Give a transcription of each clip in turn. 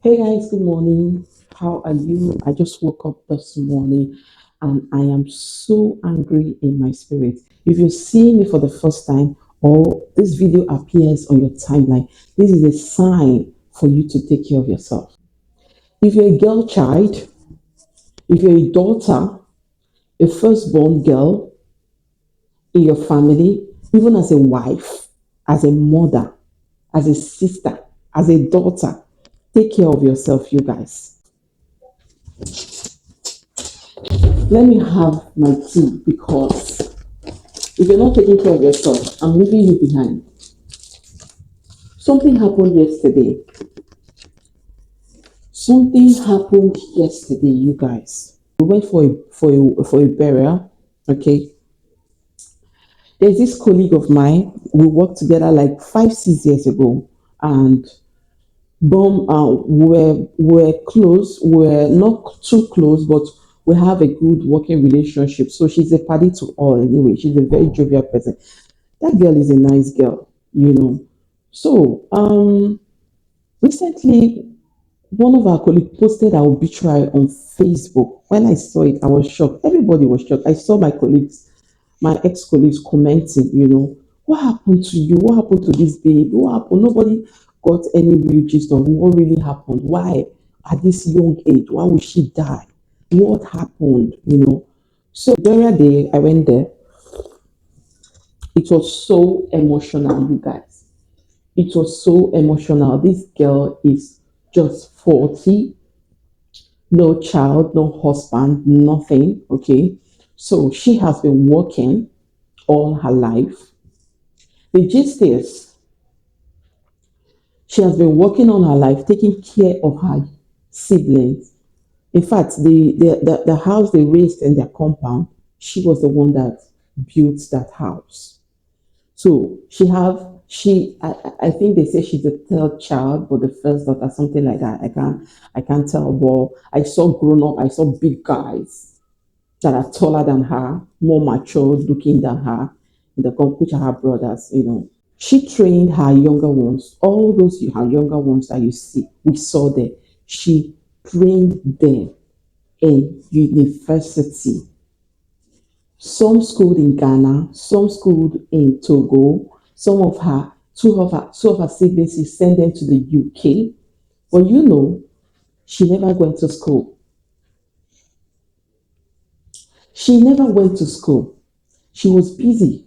Hey guys, good morning. How are you? I just woke up this morning and I am so angry in my spirit. If you see me for the first time or this video appears on your timeline, this is a sign for you to take care of yourself. If you're a girl child, if you're a daughter, a firstborn girl in your family, even as a wife, as a mother, as a sister, as a daughter, take care of yourself, you guys. Let me have my tea because if you're not taking care of yourself, I'm leaving you behind. Something happened yesterday. Something happened yesterday, you guys. We went for a burial. Okay. There's this colleague of mine. We worked together like 5, 6 years ago, and we're close. We're not too close, but we have a good working relationship. So she's a party to all anyway. She's a very jovial person. That girl is a nice girl. So recently one of our colleagues posted our obituary on Facebook. When I saw it, I was shocked. Everybody was shocked. I saw my colleagues, my ex-colleagues commenting, what happened to you? What happened to this babe? What happened? Nobody got any real gist of what really happened. Why at this young age? Why would she die? What happened? So during the day, I went there. It was so emotional, you guys. It was so emotional. This girl is just 40, no child, no husband, nothing. Okay. So she has been working all her life. The gist is she has been working all her life, taking care of her siblings. In fact, the house they raised in their compound, she was the one that built that house. So I think they say she's the third child, but the first daughter, something like that. I can't tell. But I saw grown up, I saw big guys that are taller than her, more mature looking than her, in the which are her brothers. She trained her younger ones, all those her younger ones that you see, we saw there. She trained them in university. Some schooled in Ghana, some schooled in Togo. Two of her siblings, she sent them to the UK. But she never went to school. She never went to school. She was busy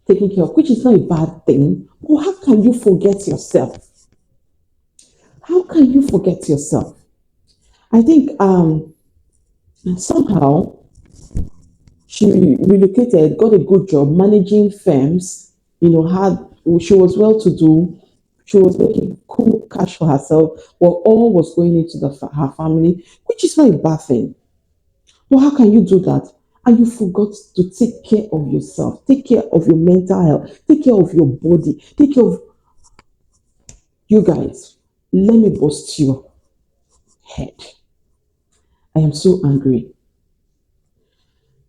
taking care of, which is not a bad thing. But how can you forget yourself? How can you forget yourself? I think somehow she relocated, got a good job managing firms, had she was well to do, she was making cool cash for herself, but all was going into her family, which is not a bad thing. But how can you do that? And you forgot to take care of yourself, take care of your mental health, take care of your body, take care of you guys. Let me bust your head. I am so angry.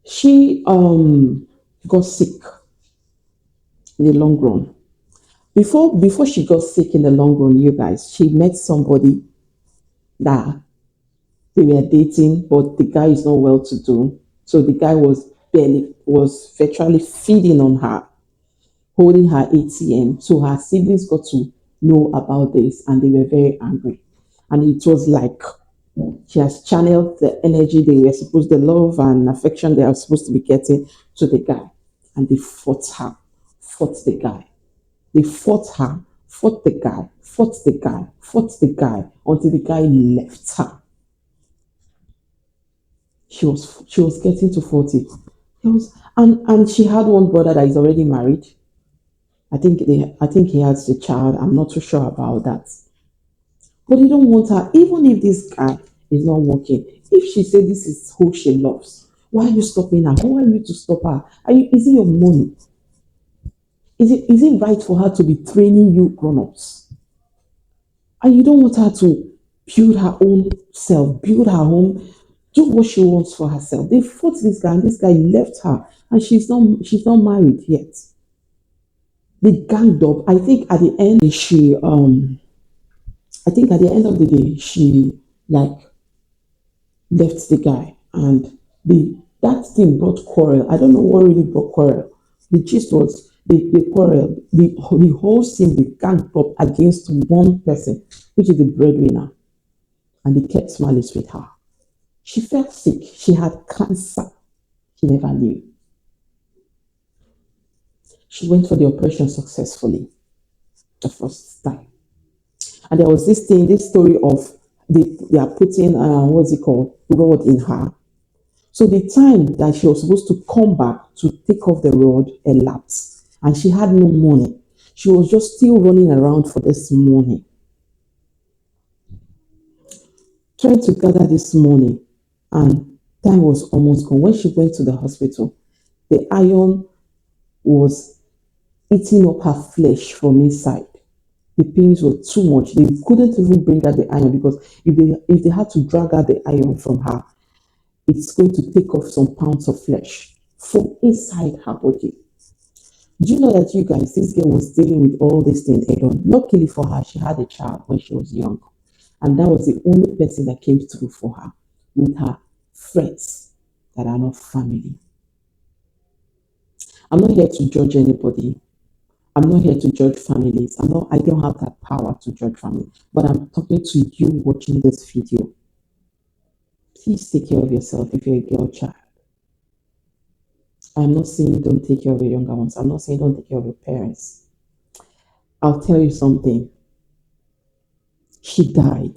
She got sick in the long run. Before she got sick in the long run, you guys, she met somebody that they were dating, but the guy is not well to do. So the guy was virtually feeding on her, holding her ATM. So her siblings got to know about this and they were very angry. And it was like she has channeled the energy the love and affection they are supposed to be getting to the guy. And they fought her, fought the guy. They fought her, fought the guy, fought the guy, fought the guy until the guy left her. She was getting to 40. And she had one brother that is already married. I think he has a child. I'm not too sure about that. But they don't want her, even if this guy is not working. If she said this is who she loves, why are you stopping her? Who are you to stop her? Is it your money? Is it right for her to be training you grown-ups? And you don't want her to build her own self, build her own, do what she wants for herself. They fought this guy, and this guy left her, and she's not married yet. They ganged up. I think at the end I think at the end of the day, she like left the guy, and the that thing brought quarrel. I don't know what really brought quarrel. The gist was the quarrel, the whole thing began up against one person, which is the breadwinner, and they kept malice with her. She felt sick. She had cancer. She never knew. She went for the operation successfully the first time. And there was this thing, this story of they are putting what's it called, rod in her. So the time that she was supposed to come back to take off the rod elapsed, and she had no money. She was just still running around for this money, trying to gather this money, and time was almost gone. When she went to the hospital, the iron was eating up her flesh from inside. The pains were too much. They couldn't even bring out the iron because if they had to drag out the iron from her, it's going to take off some pounds of flesh from inside her body. Do you know that you guys, this girl was dealing with all these things alone? Luckily for her, she had a child when she was young. And that was the only person that came through for her with her friends that are not family. I'm not here to judge anybody. I'm not here to judge families. I don't have that power to judge family. But I'm talking to you watching this video. Please take care of yourself if you're a girl child. I'm not saying don't take care of your younger ones. I'm not saying don't take care of your parents. I'll tell you something. She died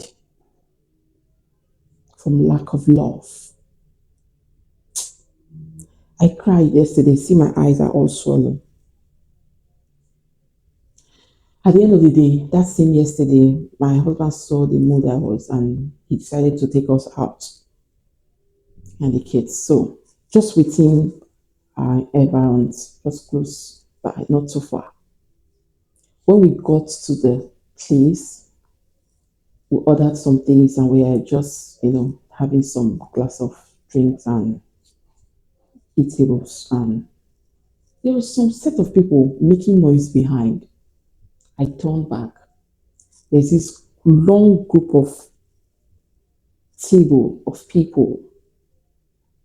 from lack of love. I cried yesterday. See, my eyes are all swollen. At the end of the day, that same yesterday, my husband saw the mood I was, and he decided to take us out and the kids. So just within our environs, just close by, not too far. When we got to the place, we ordered some things and we were just, having some glass of drinks and eatables. And there was some set of people making noise behind. I turned back. There's this long group of table of people,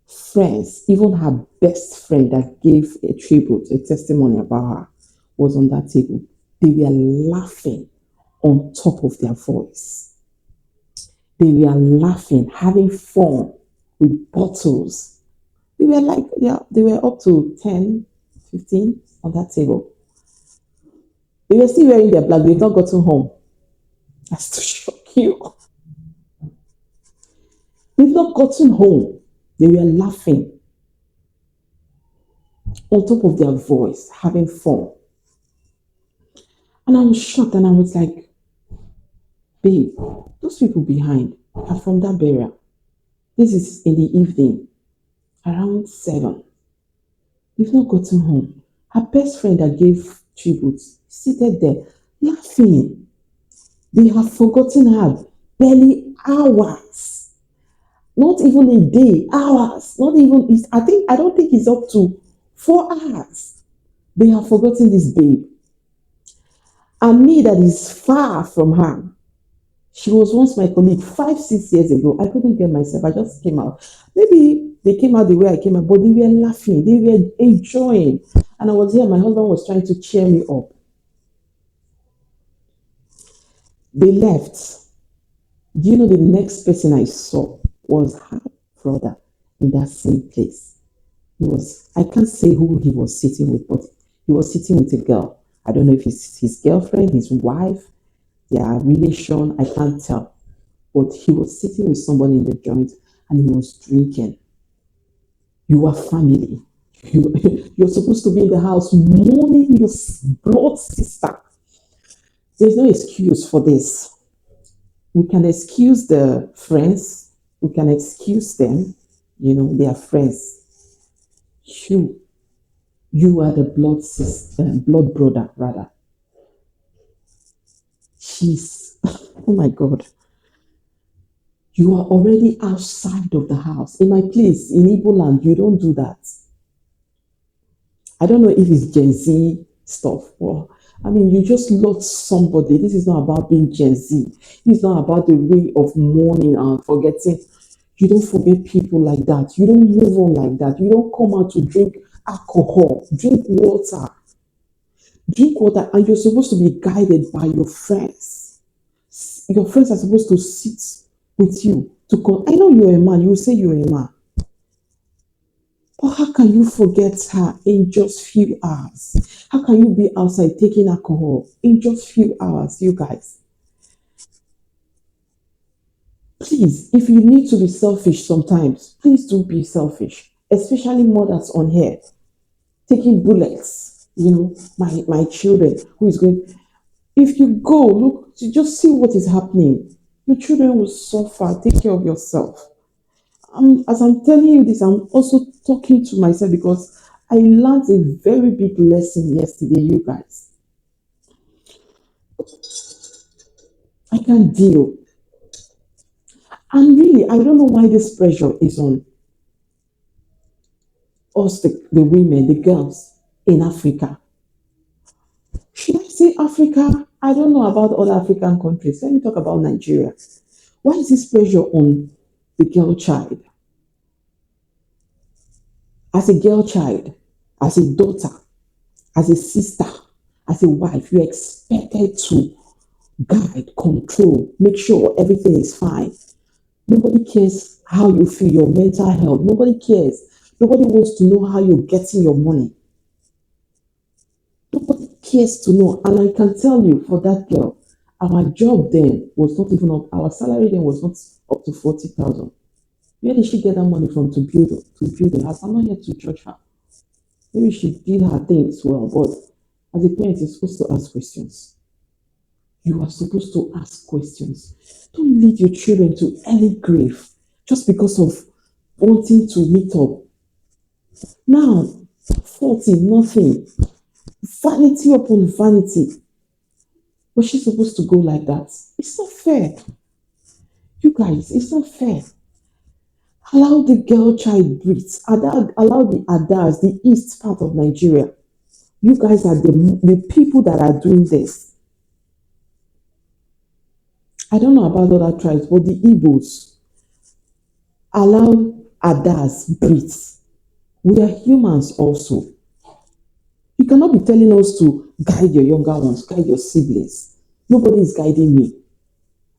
friends, even her best friend that gave a tribute, a testimony about her, was on that table. They were laughing on top of their voice. They were laughing, having fun with bottles. They were like, yeah, they were up to 10, 15 on that table. They were still wearing their black. They've not gotten home. That's to shock you. They've not gotten home. They were laughing on top of their voice, having fun. And I was shocked and I was like, babe, those people behind are from that area. This is in the evening, around 7. They've not gotten home. Her best friend that gave tributes seated there, laughing. They have forgotten her barely hours. Not even a day, hours. Not even, I don't think it's up to 4 hours. They have forgotten this babe. And me that is far from her. She was once my colleague 5, 6 years ago. I couldn't get myself. I just came out. Maybe they came out the way I came out, but they were laughing. They were enjoying. And I was here. My husband was trying to cheer me up. They left. Do you know the next person I saw was her brother in that same place? I can't say who he was sitting with, but he was sitting with a girl. I don't know if it's his girlfriend, his wife, their relation, I can't tell. But he was sitting with somebody in the joint and he was drinking. You are family. You're supposed to be in the house mourning your blood sister. There's no excuse for this. We can excuse the friends. We can excuse them. They are friends. You are the blood sister, blood brother, rather. She's, oh my God. You are already outside of the house. In my place, in Igbo land, you don't do that. I don't know if it's Gen Z stuff, or I mean, you just lost somebody. This is not about being Gen Z. This is not about the way of mourning and forgetting. You don't forget people like that. You don't move on like that. You don't come out to drink alcohol, drink water, and you're supposed to be guided by your friends. Your friends are supposed to sit with you to come. I know you're a man. You will say you're a man. But how can you forget her in just few hours? How can you be outside taking alcohol in just few hours, you guys? Please, if you need to be selfish sometimes, please do be selfish, especially mothers on here taking bullets. My children who is going. If you go, look, you just see what is happening. Your children will suffer. Take care of yourself. As I'm telling you this, I'm also talking to myself because I learned a very big lesson yesterday, you guys. I can't deal. And really, I don't know why this pressure is on us, the women, the girls in Africa. Should I say Africa? I don't know about other African countries. Let me talk about Nigeria. Why is this pressure on the girl child? As a girl child, as a daughter, as a sister, as a wife, you're expected to guide, control, make sure everything is fine. Nobody cares how you feel, your mental health. Nobody cares. Nobody wants to know how you're getting your money. Nobody cares to know. And I can tell you for that girl, our job then was not even up, our salary then was not up to 40,000. Where did she get that money from to build a house? I'm not here to judge her. Maybe she did her things well, but as a parent, you're supposed to ask questions. You are supposed to ask questions. Don't lead your children to any grave just because of wanting to meet up. Now, 40, nothing. Vanity upon vanity. Was she supposed to go like that? It's not fair. You guys, it's not fair. Allow the girl child breathe. Allow the Adas, the east part of Nigeria. You guys are the people that are doing this. I don't know about other tribes, but the Igbos allow Adas breathe. We are humans also. You cannot be telling us to guide your younger ones, guide your siblings. Nobody is guiding me.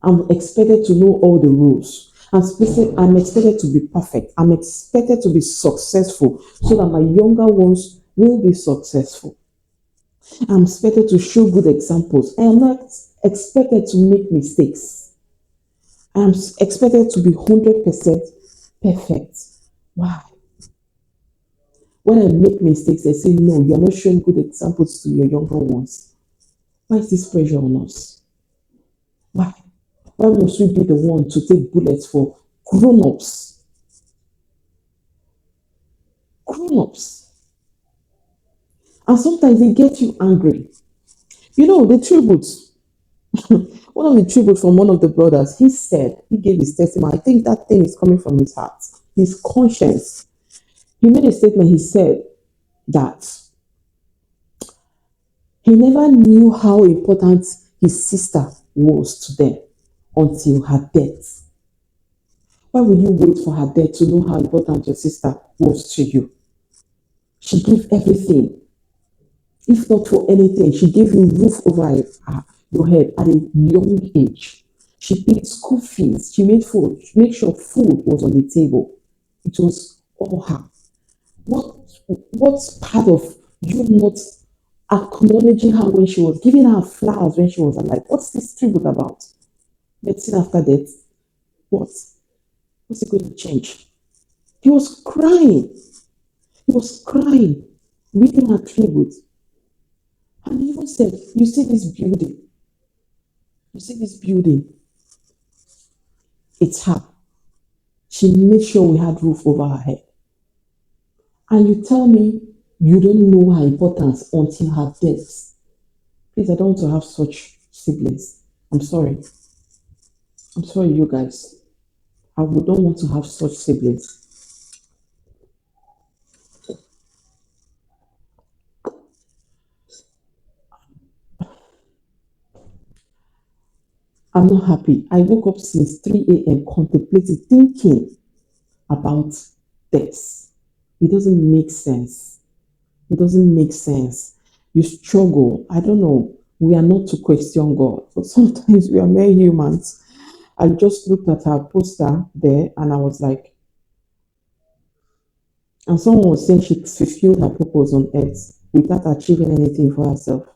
I'm expected to know all the rules. I'm expected to be perfect. I'm expected to be successful so that my younger ones will be successful. I'm expected to show good examples. I am not expected to make mistakes. I am expected to be 100% perfect. Why? When I make mistakes, they say, no, you're not showing good examples to your younger ones. Why is this pressure on us? Why? Why must we be the one to take bullets for grown-ups? Grown-ups. And sometimes they get you angry. The tribute, one of the tributes from one of the brothers, he gave his testimony. I think that thing is coming from his heart, his conscience. He made a statement, he said that he never knew how important his sister was to them until her death. Why will you wait for her death to know how important your sister was to you? She gave everything. If not for anything, she gave you roof over your head at a young age. She paid school fees. She made food. She made sure food was on the table. It was all her. What's part of you not acknowledging her when she was giving her flowers when she was alive? What's this tribute about? Medicine after death? What? What's it going to change? He was crying. He was crying, reading her tribute. And he even said, you see this building? You see this building? It's her. She made sure we had roof over her head. And you tell me you don't know her importance until her death. Please, I don't want to have such siblings. I'm sorry. I'm sorry, you guys. I would not want to have such siblings. I'm not happy. I woke up since 3 a.m. contemplating, thinking about this. It doesn't make sense. It doesn't make sense. You struggle. I don't know. We are not to question God, but sometimes we are mere humans. I just looked at her poster there and I was like, and someone was saying she fulfilled her purpose on earth without achieving anything for herself.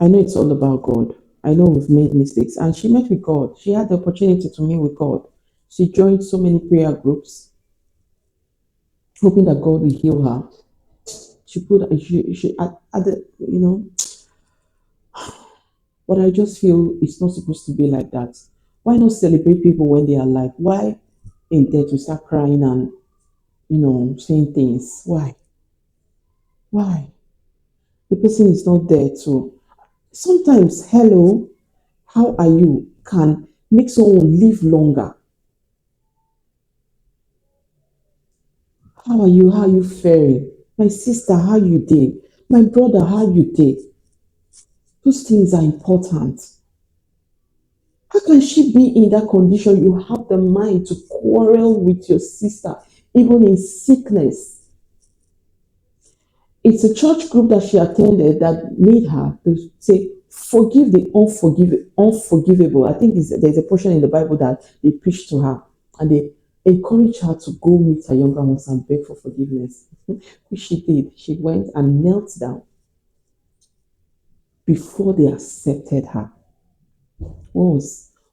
I know it's all about God. I know we've made mistakes. And she met with God. She had the opportunity to meet with God. She joined so many prayer groups, hoping that God will heal her. She at the, but I just feel it's not supposed to be like that. Why not celebrate people when they are alive? Why in death we start crying and, saying things? Why? Why? The person is not there to. Sometimes, hello, how are you can make someone live longer. How are you? How are you faring? My sister, how you did? My brother, how you did? Those things are important. How can she be in that condition? You have the mind to quarrel with your sister, even in sickness. It's a church group that she attended that made her to say, forgive the unforgivable. I think there's a portion in the Bible that they preach to her and they encourage her to go meet her younger ones and beg for forgiveness, which she did. She went and knelt down before they accepted her. What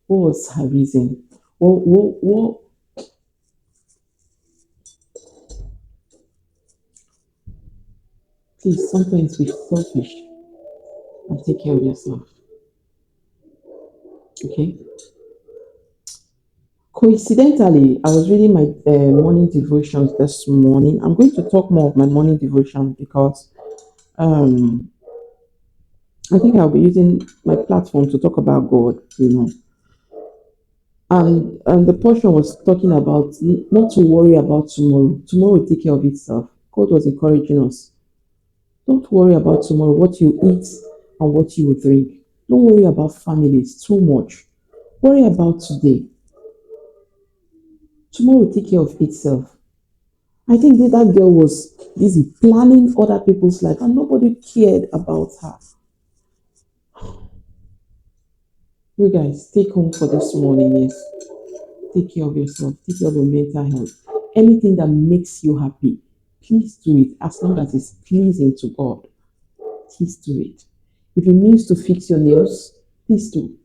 was her reason? What Please, sometimes be selfish and take care of yourself. Okay. Coincidentally, I was reading my morning devotions this morning. I'm going to talk more of my morning devotion because um, I think I'll be using my platform to talk about God. And the portion was talking about not to worry about tomorrow. Tomorrow will take care of itself. God was encouraging us. Don't worry about tomorrow, what you eat and what you will drink. Don't worry about families too much. Worry about today. Tomorrow will take care of itself. I think that girl was busy planning other people's life and nobody cared about her. You guys, take home for this morning is take care of yourself, take care of your mental health. Anything that makes you happy, please do it as long as it's pleasing to God. Please do it. If it means to fix your nails, please do.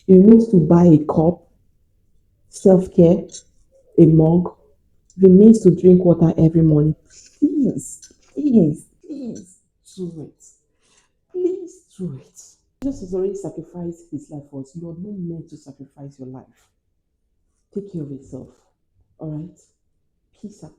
If it means to buy a cup, self care, a mug, if it means to drink water every morning, please do it. Please do it. Jesus has already sacrificed his life for us. You are not meant to sacrifice your life. Take care of yourself. All right? Peace out.